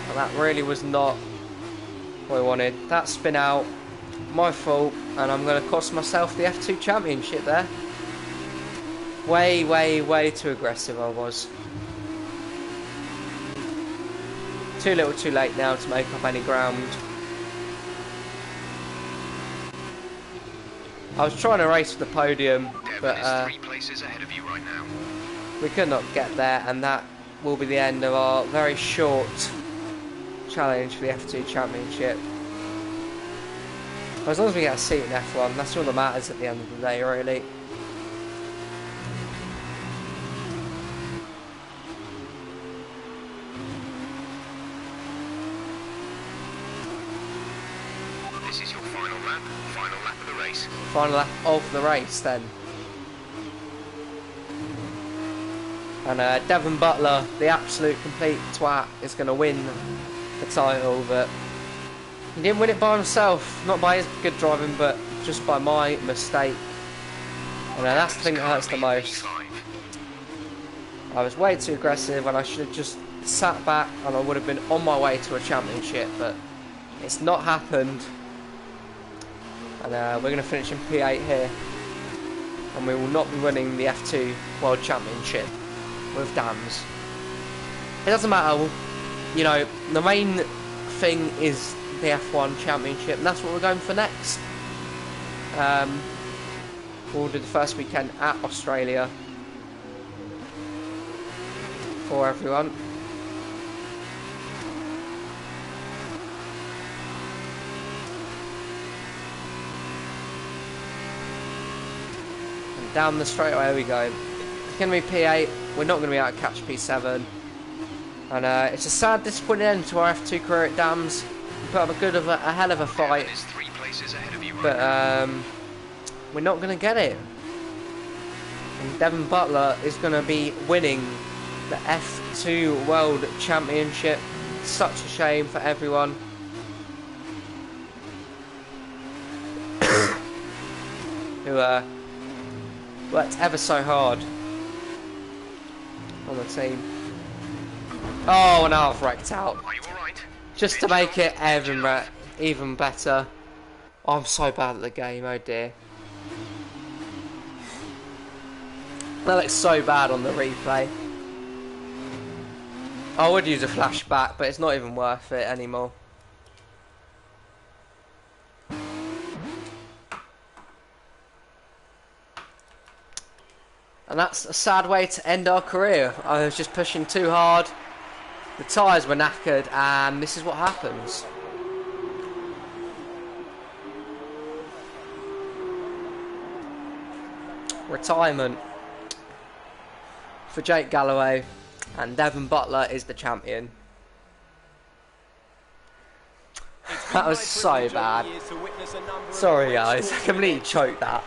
And that really was not what I wanted. That spin out, my fault, and I'm going to cost myself the F2 championship there. Way, way, way too aggressive I was. Too little too late now to make up any ground. I was trying to race for the podium, but 3 places ahead of you right now. we could not get there, and that will be the end of our very short challenge for the F2 championship. As long as we get a seat in F1, that's all that matters at the end of the day, really. This is your final lap of the race. Final lap of the race, then. And Devon Butler, the absolute complete twat, is going to win the title, but he didn't win it by himself, not by his good driving, but just by my mistake. And that's the thing that hurts the most. I was way too aggressive, and I should have just sat back, and I would have been on my way to a championship, but it's not happened. And we're going to finish in P8 here, and we will not be winning the F2 World Championship with dams. It doesn't matter, you know, the main thing is the F1 Championship, and that's what we're going for next. We'll do the first weekend at Australia for everyone. And down the straightaway we go. It's going to be P8, we're not going to be able to catch P7. And it's a sad, disappointing end to our F2 career at Dams. We put up a hell of a fight, but we're not going to get it. And Devon Butler is going to be winning the F2 World Championship. Such a shame for everyone. Who worked ever so hard on the team. Oh, now I've wrecked out. Are you alright? Just to make it even better. Oh, I'm so bad at the game, oh dear. That looks so bad on the replay. I would use a flashback, but it's not even worth it anymore. And that's a sad way to end our career. I was just pushing too hard. The tyres were knackered, and this is what happens. Retirement for Jake Galloway, and Devon Butler is the champion. That was so bad. Sorry guys, I completely choked that.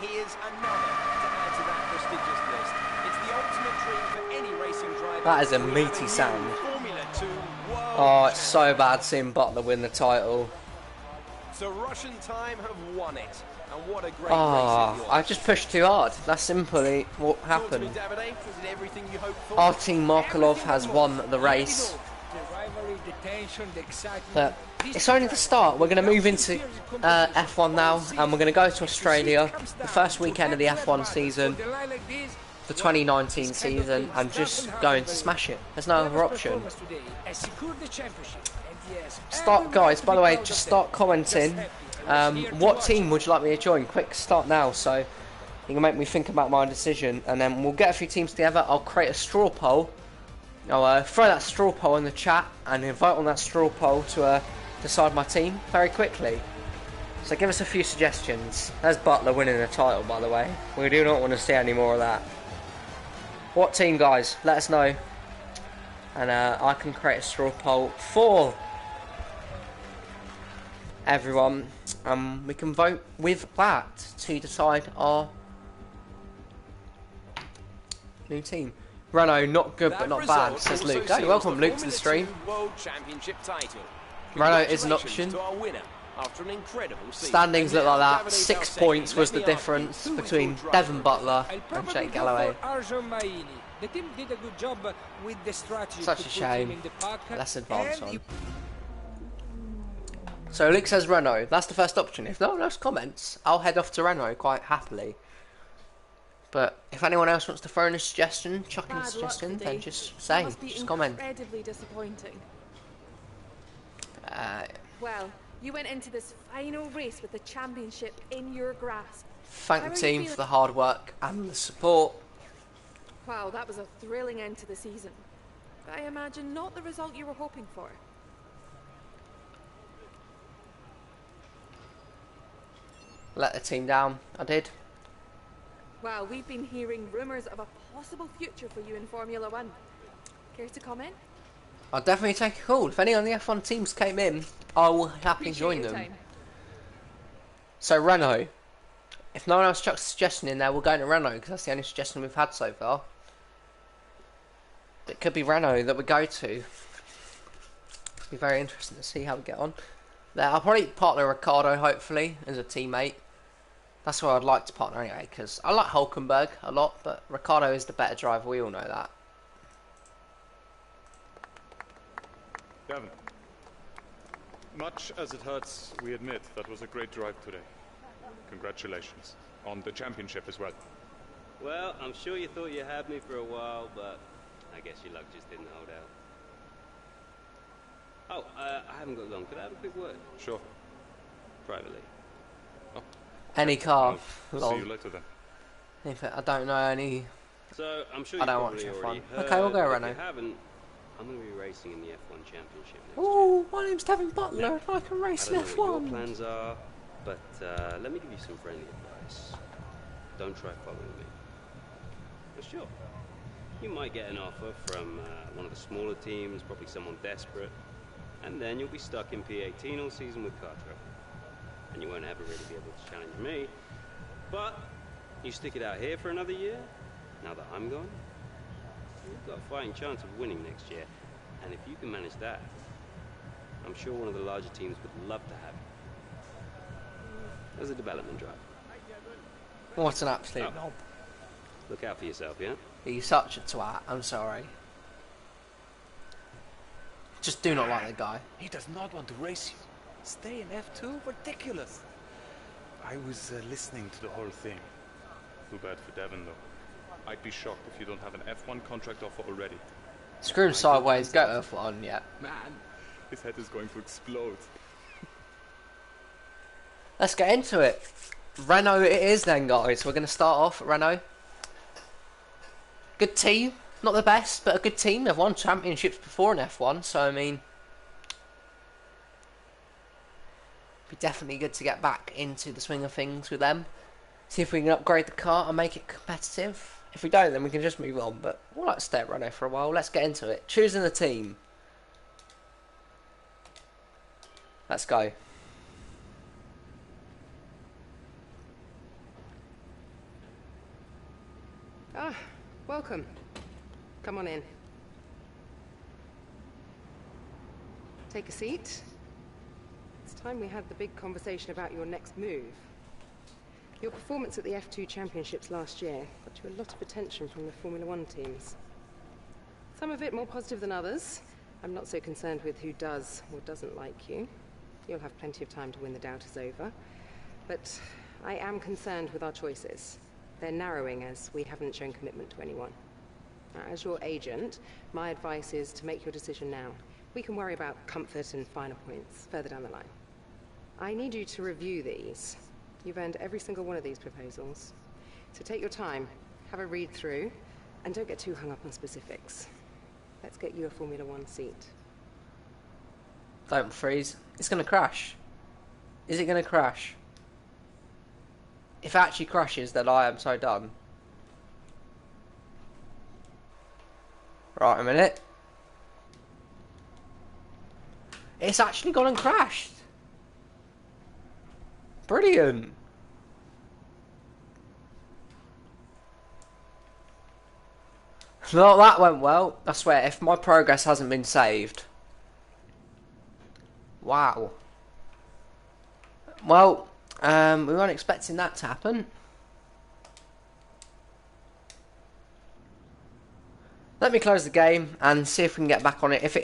That is a meaty sound. Oh, it's so bad seeing Butler win the title. So Russian Time have won it. And what a great race it was. I just pushed too hard. That's simply what happened. Our team Markelov has won the race. But it's only the start. We're going to move into F1 now, and we're going to go to Australia, the first weekend of the F1 season, the 2019 season, and just going to smash it. There's no other option. Start, guys, by the way, just start commenting. What team would you like me to join? Quick start now, so you can make me think about my decision, and then we'll get a few teams together. I'll create a straw poll. I'll throw that straw poll in the chat and invite on that straw poll to decide my team very quickly. So give us a few suggestions. There's Butler winning the title, by the way. We do not want to see any more of that. What team, guys? Let us know. And I can create a straw poll for everyone. We can vote with that to decide our new team. Renault, not good but not bad, says Luke. Hey, welcome Luke to the stream. Renault is an option. Standings look like that. 6 points was the difference between Devon Butler and Jake Galloway. The team did a good job with the strategy. Such a shame. Let's advance on. So Luke says Renault. That's the first option. If no one else comments, I'll head off to Renault quite happily. But if anyone else wants to throw in a suggestion, chuck in a suggestion, then just say, just comment. Incredibly disappointing. Well, you went into this final race with the championship in your grasp. Thank the team for the hard work and the support. Wow, that was a thrilling end to the season. But I imagine not the result you were hoping for. Let the team down. I did. Well, we've been hearing rumours of a possible future for you in Formula 1. Care to comment? I'll definitely take a call. If any of the F1 teams came in, I will happily join them. Time. So Renault. If no one else chucks a suggestion in there, we'll go into Renault, because that's the only suggestion we've had so far. It could be Renault that we go to. It'll be very interesting to see how we get on. There, I'll probably partner Ricardo, hopefully, as a teammate. That's where I'd like to partner anyway, because I like Hulkenberg a lot, but Ricardo is the better driver, we all know that. Devon, much as it hurts, we admit that was a great drive today. Congratulations. On the championship as well. Well, I'm sure you thought you had me for a while, but I guess your luck just didn't hold out. Oh, I haven't got long. Could I have a quick word? Sure. Privately. Oh. Any car. See you later then. If I don't know any. So, I'm sure I don't probably watch F1. already heard, Okay, we'll go but Renault. If you haven't, I'm going to be racing in the F1 Championship next Oh, my name's Devon Butler. Now, I can race I in don't know what F1. your plans are, but let me give you some friendly advice. Don't try following me. But sure, you might get an offer from one of the smaller teams, probably someone desperate, and then you'll be stuck in P18 all season with car trouble. And you won't ever really be able to challenge me. But you stick it out here for another year, now that I'm gone, you've got a fighting chance of winning next year. And if you can manage that, I'm sure one of the larger teams would love to have you as a development driver. What an absolute knob. Look out for yourself, yeah? He's such a twat, I'm sorry. Just do not like the guy. He does not want to race you. Stay in F2? Ridiculous. I was listening to the whole thing. Too bad for Devon, though. I'd be shocked if you don't have an F1 contract offer already. Screw him sideways, go F1, yeah. Man, his head is going to explode. Let's get into it. Renault it is then, guys. We're going to start off at Renault. Good team. Not the best, but a good team. They've won championships before in F1, so I mean... It'd be definitely good to get back into the swing of things with them. See if we can upgrade the car and make it competitive. If we don't, then we can just move on, but we'll like to stay at Renault for a while. Let's get into it. Choosing the team. Let's go. Ah, welcome. Come on in. Take a seat. It's time we had the big conversation about your next move. Your performance at the F2 Championships last year got you a lot of attention from the Formula 1 teams. Some of it more positive than others. I'm not so concerned with who does or doesn't like you. You'll have plenty of time to win the doubt is over. But I am concerned with our choices. They're narrowing as we haven't shown commitment to anyone. Now, as your agent, my advice is to make your decision now. We can worry about comfort and finer points further down the line. I need you to review these. You've earned every single one of these proposals. So take your time, have a read through, and don't get too hung up on specifics. Let's get you a Formula 1 seat. Don't freeze. It's going to crash. Is it going to crash? If it actually crashes, then I am so done. Right, a minute. It's actually gone and crashed. Brilliant. No, that went well. I swear, if my progress hasn't been saved. Wow. Well, we weren't expecting that to happen. Let me close the game and see if we can get back on it. If it